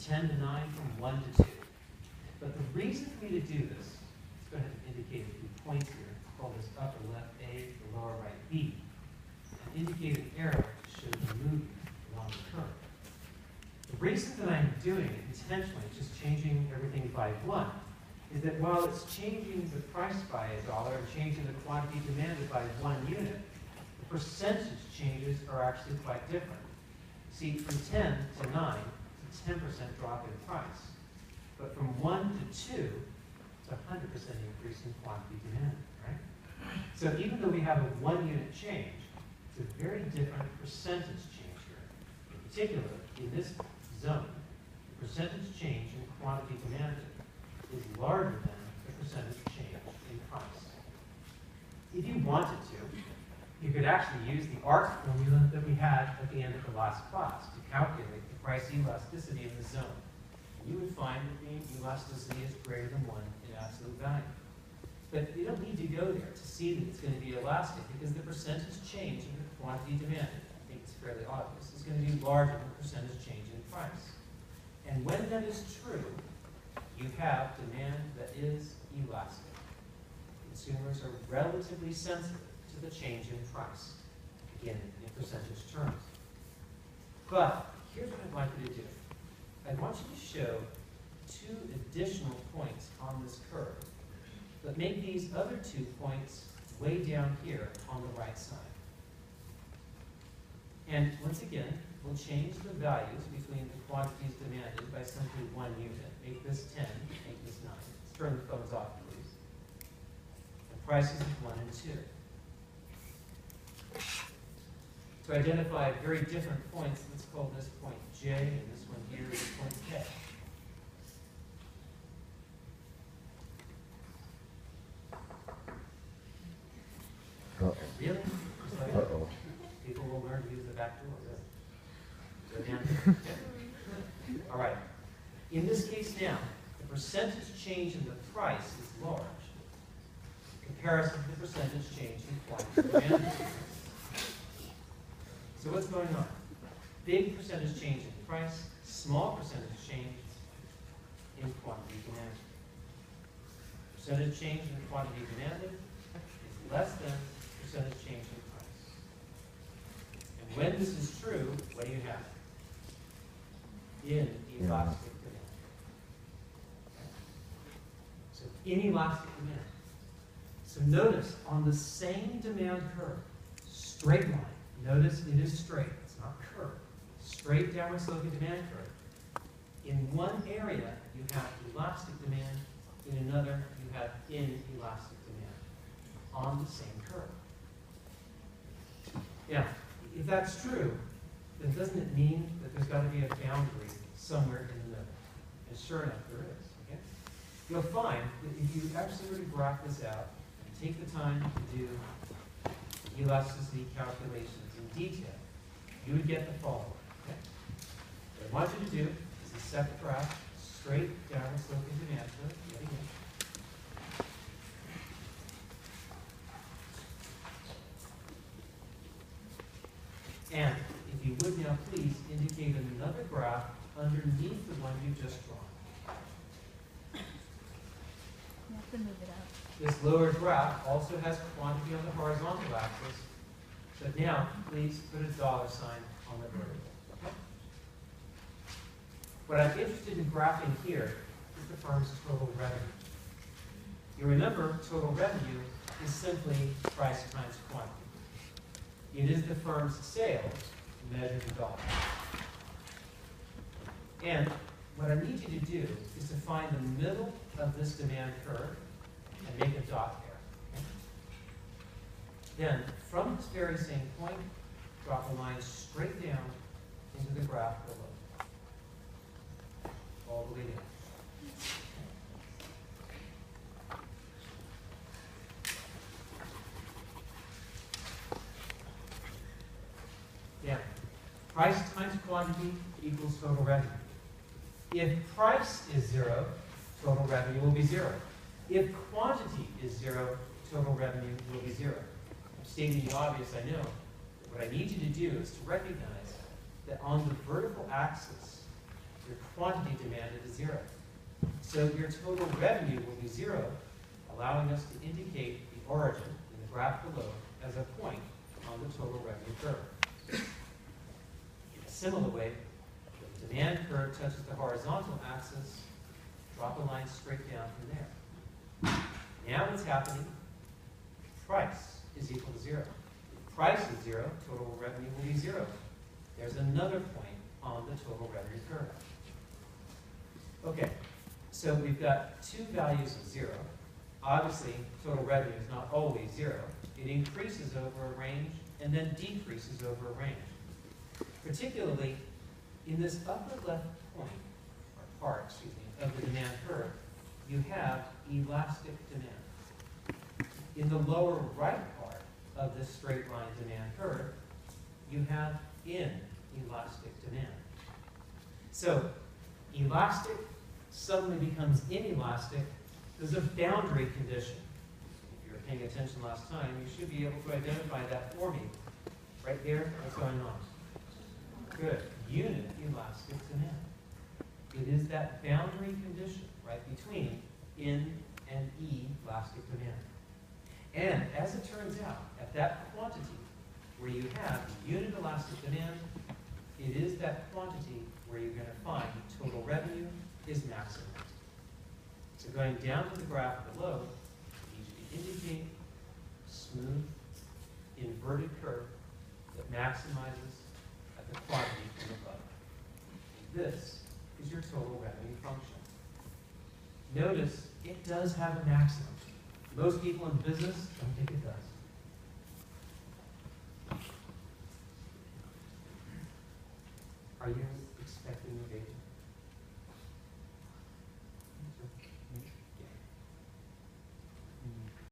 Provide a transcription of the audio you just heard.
10 to 9 from 1 to 2. But the reason for me to do this, let's go ahead and indicate a few points here. Call this upper left A, the lower right B. And indicate an arrow to show the movement along the curve. The reason that I'm doing it intentionally, just changing everything by 1, is that while it's changing the price by $1 and changing the quantity demanded by 1 unit, the percentage changes are actually quite different. See, from 10 to 9, it's a 10% drop in price. But from 1 to 2, it's a 100% increase in quantity demanded, right? So even though we have a 1 unit change, it's a very different percentage change here. In particular, in this zone, the percentage change in quantity demanded is larger than the percentage change in price. If you wanted to, you could actually use the ARC formula that we had at the end of the last class to calculate the price elasticity in the zone. You would find that the elasticity is greater than 1 in absolute value. But you don't need to go there to see that it's going to be elastic, because the percentage change in the quantity demanded, I think it's fairly obvious, is going to be larger than the percentage change in price. And when that is true, you have demand that is elastic. Consumers are relatively sensitive to the change in price, again, in percentage terms. But here's what I'd like you to do. I want you to show 2 additional points on this curve, but make these other 2 points way down here on the right side. And once again, we'll change the values between the quantities demanded by simply 1 unit. Make this 10, make this 9. Let's turn the phones off, please. The prices of 1 and 2. To identify very different points, let's call this point J, and this one here is point K. Uh-oh. Really? Uh-oh. People will learn to use the back door. Really? Go down here. Okay. All right. In this case now, the percentage change in the price is large in comparison to the percentage change in quantity demanded. So what's going on? Big percentage change in price, small percentage change in quantity demanded. Percentage change in quantity demanded is less than percentage change in price. And when this is true, what do you have? Inelastic demand. So inelastic demand. So notice on the same demand curve, straight line, notice it is straight, it's not curved. Straight downward sloping demand curve. In one area, you have elastic demand. In another, you have inelastic demand on the same curve. Now, if that's true, then doesn't it mean that there's got to be a boundary somewhere in the middle? And sure enough, there is. Okay? You'll find that if you actually were to graph this out and take the time to do elasticity calculations in detail, you would get the following. Okay? What I want you to do is a Sept graph, straight downward sloping demand curve, yet again. And if you would now please indicate another graph underneath the one you just drawn. You have to move it up. This lower graph also has quantity on the horizontal axis. But now, please put a dollar sign on the vertical. Okay? What I'm interested in graphing here is the firm's total revenue. You remember, total revenue is simply price times quantity. It is the firm's sales measured in dollars. And what I need you to do is to find the middle of this demand curve and make a dot there. Okay? Then, from this very same point, drop a line straight down into the graph below. All the way down. Yeah. Price times quantity equals total revenue. If price is 0, total revenue will be 0. If quantity is 0, total revenue will be 0. I'm stating the obvious, I know. What I need you to do is to recognize that on the vertical axis, your quantity demanded is 0. So your total revenue will be 0, allowing us to indicate the origin in the graph below as a point on the total revenue curve. In a similar way, the demand curve touches the horizontal axis, drop a line straight down from there. Now what's happening? Price is equal to 0. If price is 0, total revenue will be 0. There's another point on the total revenue curve. Okay, so we've got two values of 0. Obviously, total revenue is not always 0. It increases over a range and then decreases over a range. Particularly, in this upper left point, or part, of the demand curve, you have elastic demand. In the lower right part of this straight line demand curve, you have inelastic demand. So, elastic suddenly becomes inelastic. There's a boundary condition. If you were paying attention last time, you should be able to identify that for me. Right there, what's going on? Good. Unit elastic demand. It is that boundary condition right between in and elastic demand. And as it turns out, at that quantity where you have unit elastic demand, it is that quantity where you're going to find total revenue is maximum. So going down to the graph below, I need you to indicate a smooth, inverted curve that maximizes at the quantity from above. This is your total revenue function. Notice it does have a maximum. Most people in business don't think it does. Are you